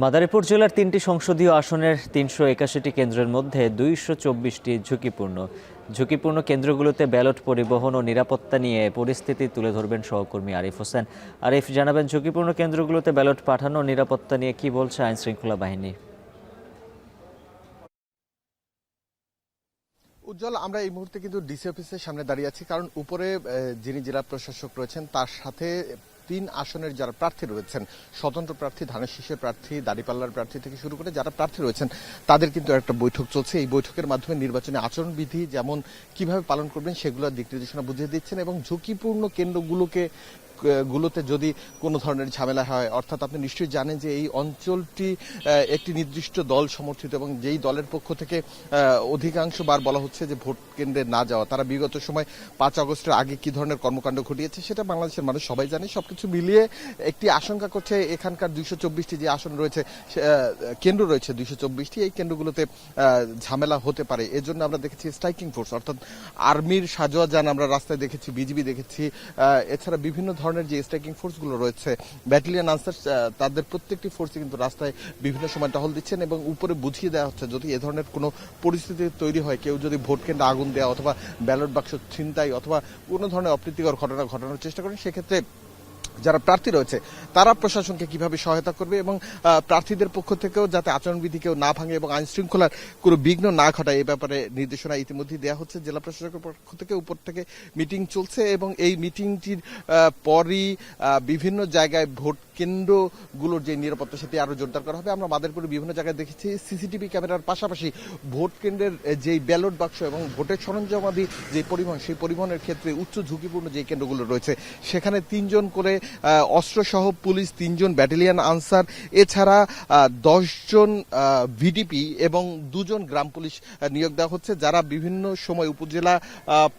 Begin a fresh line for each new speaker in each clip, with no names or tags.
মাদারীপুর জেলার ৩টি সংসদীয় আসনের ৩৮১টি কেন্দ্রের মধ্যে ২২৪টি ঝুঁকিপূর্ণ কেন্দ্রগুলোতে ব্যালট পরিবহন ও নিরাপত্তা নিয়ে পরিস্থিতি তুলে ধরবেন সহকর্মী আরিফ হোসেন। আরিফ, জানাবেন ঝুঁকিপূর্ণ কেন্দ্রগুলোতে ব্যালট পাঠানো ও নিরাপত্তা নিয়ে কি বলছে আইনশৃঙ্খলা বাহিনী?
উজ্জ্বল, আমরা এই মুহূর্তে কিন্তু ডিসি অফিসের সামনে দাঁড়িয়ে আছি, কারণ উপরে যিনি জেলা প্রশাসক রয়েছেন তার সাথে ৩ আসনের যারা প্রার্থী রয়েছেন, স্বতন্ত্র প্রার্থী, ধানের শীষের প্রার্থী, দাঁড়িপাল্লার প্রার্থী থেকে শুরু করে যারা প্রার্থী রয়েছেন তাদের কিন্তু একটা বৈঠক চলছে। এই বৈঠকের মাধ্যমে নির্বাচনী আচরণবিধি যেমন কিভাবে পালন করবেন সেগুলোর দিক নির্দেশনা বুঝিয়ে দিচ্ছেন এবং ঝুঁকিপূর্ণ কেন্দ্রগুলোতে যদি কোনো ধরনের ঝামেলা হয়, অর্থাৎ আপনি নিশ্চয়ই জানেন যে এই অঞ্চলটি একটি নির্দিষ্ট দল সমর্থিত এবং যেই দলের পক্ষ থেকে অধিকাংশবার বলা হচ্ছে যে ভোট কেন্দ্রে না যাওয়া, তারা বিগত সময় ৫ আগস্টের আগে কি ধরনের কর্মকাণ্ড ঘটিয়েছে সেটা বাংলাদেশের মানুষ সবাই জানে। সবকিছু মিলিয়ে একটি আশঙ্কা করছে এখানকার ২২৪টি যে আসন রয়েছে, কেন্দ্র রয়েছে ২২৪টি, এই কেন্দ্রগুলোতে ঝামেলা হতে পারে। এজন্য আমরা দেখেছি স্ট্রাইকিং ফোর্স অর্থাৎ আর্মির সাজোয়া যান আমরা রাস্তায় দেখেছি, বিজিবি দেখেছি, এছাড়া বিভিন্ন ধরনের যে স্ট্রাইকিং ফোর্সগুলো রয়েছে, ব্যাটালিয়ন আনসার, তাদের প্রত্যেকটি ফোর্সই কিন্তু রাস্তায় বিভিন্ন সময় টহল দিচ্ছেন এবং উপরে বুঝিয়ে দেওয়া হচ্ছে যদি এ ধরনের কোনো পরিস্থিতি তৈরি হয়, কেউ যদি ভোট কেন্দ্রে আগুন দেওয়া অথবা ব্যালট বাক্স ছিনতাই অথবা কোনো ধরনের অপ্রীতিকর ঘটনা ঘটানোর চেষ্টা করেন, সেক্ষেত্রে যারা প্রার্থী রয়েছে তারা প্রশাসনকে কিভাবে সহায়তা করবে এবং প্রার্থীদের পক্ষ থেকেও যাতে আচরণবিধি কেউ না ভাঙে এবং আইন শৃঙ্খলার কোনো বিঘ্ন না ঘটায়, এই ব্যাপারে নির্দেশনা ইতিমধ্যেই দেওয়া হচ্ছে। জেলা প্রশাসকের পক্ষ থেকে উপর থেকে মিটিং চলছে এবং এই মিটিংটির পরই বিভিন্ন জায়গায় ভোট কেন্দ্রগুলোর যে নিরাপত্তা সেটি আরো জোরদার করা হবে। আমরা মাদারীপুরে বিভিন্ন জায়গায় দেখেছি সিসিটিভি ক্যামেরার পাশাপাশি ভোট কেন্দ্রের যেই ব্যালট বাক্স এবং ভোটের সরঞ্জামাদি যে পরিবহন, সেই পরিবহনের ক্ষেত্রে উচ্চ ঝুঁকিপূর্ণ যে কেন্দ্রগুলো রয়েছে সেখানে ৩ জন করে অস্ত্রসহ পুলিশ, ৩ জন ব্যাটালিয়ন আনসার, এছাড়া ১০ জন ভিডিপি এবং ২ জন গ্রাম পুলিশ নিয়োগ দেওয়া হচ্ছে, যারা বিভিন্ন সময় উপজেলা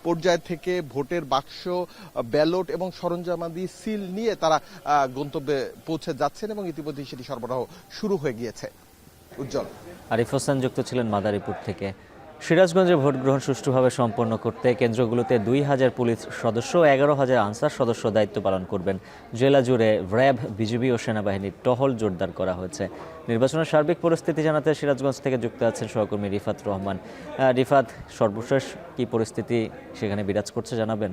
পর্যায় থেকে ভোটের বাক্স, ব্যালট এবং সরঞ্জামাদি সিল নিয়ে তারা গন্তব্যে পৌঁছে যাচ্ছেন এবং ইতিমধ্যেই সেটি সরবরাহ শুরু হয়ে গিয়েছে। উজ্জ্বল।
আরিফ হোসেন যুক্ত ছিলেন মাদারীপুর থেকে। সিরাজগঞ্জে ভোট গ্রহণ সুষ্ঠুভাবে সম্পন্ন করতে কেন্দ্রগুলোতে ২,০০০ পুলিশ সদস্য ও ১১,০০০ আনসার সদস্য দায়িত্ব পালন করবেন। জেলা জুড়ে র্যাব, বিজিবি ও সেনাবাহিনীর টহল জোরদার করা হয়েছে। নির্বাচনের সার্বিক পরিস্থিতি জানাতে সিরাজগঞ্জ থেকে যুক্ত আছেন সহকর্মী রিফাত রহমান। রিফাত, সর্বশেষ কি পরিস্থিতি সেখানে বিরাজ করছে জানাবেন?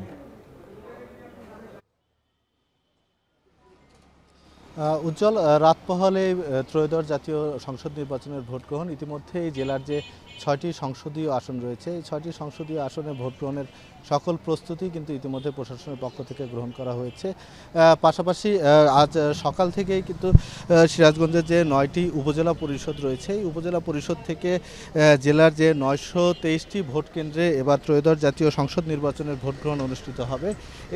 উজ্জ্বল, রাত পোহালে ত্রয়োদশ জাতীয় সংসদ নির্বাচনের ভোট গ্রহণ ইতিমধ্যেই জেলার যে ৬টি সংসদীয় আসন রয়েছে, এই ৬টি সংসদীয় আসনে ভোট গ্রহণের সকল প্রস্তুতি কিন্তু ইতিমধ্যে প্রশাসনের পক্ষ থেকে গ্রহণ করা হয়েছে। পাশাপাশি আজ সকাল থেকেই কিন্তু সিরাজগঞ্জের যে ৯টি উপজেলা পরিষদ রয়েছে, এই উপজেলা পরিষদ থেকে জেলার যে ৯২৩টি ভোট কেন্দ্রে এবার ত্রয়োদশ জাতীয় সংসদ নির্বাচনের ভোট গ্রহণ অনুষ্ঠিত হবে।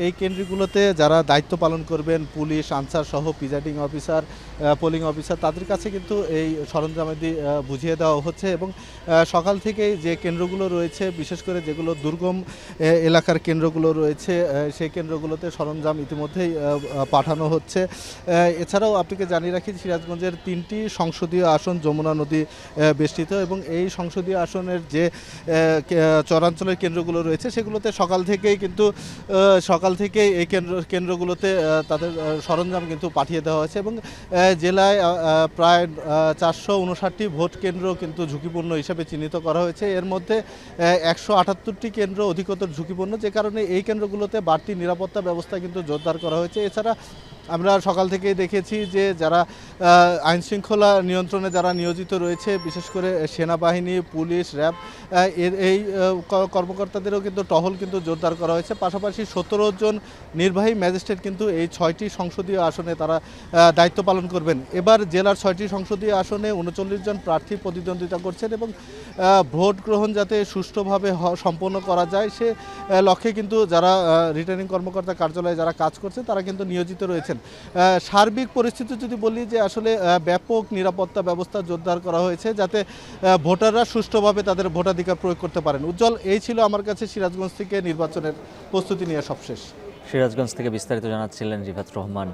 এই কেন্দ্রগুলোতে যারা দায়িত্ব পালন করবেন, পুলিশ, আনসার সহ প্রিজাইডিং অফিসার, পোলিং অফিসার, তাদের কাছে কিন্তু এই সরঞ্জামাদি বুঝিয়ে দেওয়া হচ্ছে এবং সকাল থেকেই যে কেন্দ্রগুলো রয়েছে, বিশেষ করে যেগুলো দুর্গম এলাকার কেন্দ্রগুলো রয়েছে, সেই কেন্দ্রগুলোতে সরঞ্জাম ইতিমধ্যেই পাঠানো হচ্ছে। এছাড়াও আপনাকে জানিয়ে রাখি, সিরাজগঞ্জের 3টি সংসদীয় আসন যমুনা নদী বেষ্টিত এবং এই সংসদীয় আসনের যে চরাঞ্চলের কেন্দ্রগুলো রয়েছে সেগুলোতে সকাল থেকেই এই কেন্দ্রগুলোতে তাদের সরঞ্জাম কিন্তু পাঠিয়ে দেওয়া হয়েছে এবং জেলায় প্রায় ৪৫৯টি ভোট কেন্দ্র কিন্তু ঝুঁকিপূর্ণ হিসেবে চিহ্নিত করা হয়েছে। এর মধ্যে ১৭৮টি কেন্দ্র অধিকতর ঝুঁকিপূর্ণ, যে কারণে এই কেন্দ্রগুলোতে বাড়তি নিরাপত্তা ব্যবস্থা কিন্তু জোরদার করা হয়েছে। এছাড়া আমরা সকাল থেকেই দেখেছি যে যারা আইনশৃঙ্খলা নিয়ন্ত্রণে যারা নিয়োজিত রয়েছে, বিশেষ করে সেনাবাহিনী, পুলিশ, র্যাব, এই কর্মকর্তাদেরও কিন্তু টহল কিন্তু জোরদার করা হয়েছে। পাশাপাশি ১৭ জন নির্বাহী ম্যাজিস্ট্রেট কিন্তু এই ৬টি সংসদীয় আসনে তারা দায়িত্ব পালন করবেন। এবার জেলার ৬টি সংসদীয় আসনে ৩৯ জন প্রার্থী প্রতিদ্বন্দ্বিতা করছেন এবং ভোট গ্রহণ যাতে সুষ্ঠুভাবে সম্পন্ন করা যায় সে লক্ষ্যে কিন্তু যারা রিটার্নিং কর্মকর্তা কার্যালয়ে যারা কাজ করছে তারা কিন্তু নিয়োজিত রয়েছেন। সার্বিক পরিস্থিতি যদি বলি যে আসলে ব্যাপক নিরাপত্তা ব্যবস্থা জোরদার করা হয়েছে যাতে ভোটাররা সুষ্ঠুভাবে তাদের ভোটাধিকার প্রয়োগ করতে পারেন। উজ্জ্বল, এই ছিল আমার কাছে সিরাজগঞ্জ থেকে নির্বাচনের প্রস্তুতি নিয়ে সবশেষ।
সিরাজগঞ্জ থেকে বিস্তারিত জানাচ্ছিলেন রিফাত রহমান।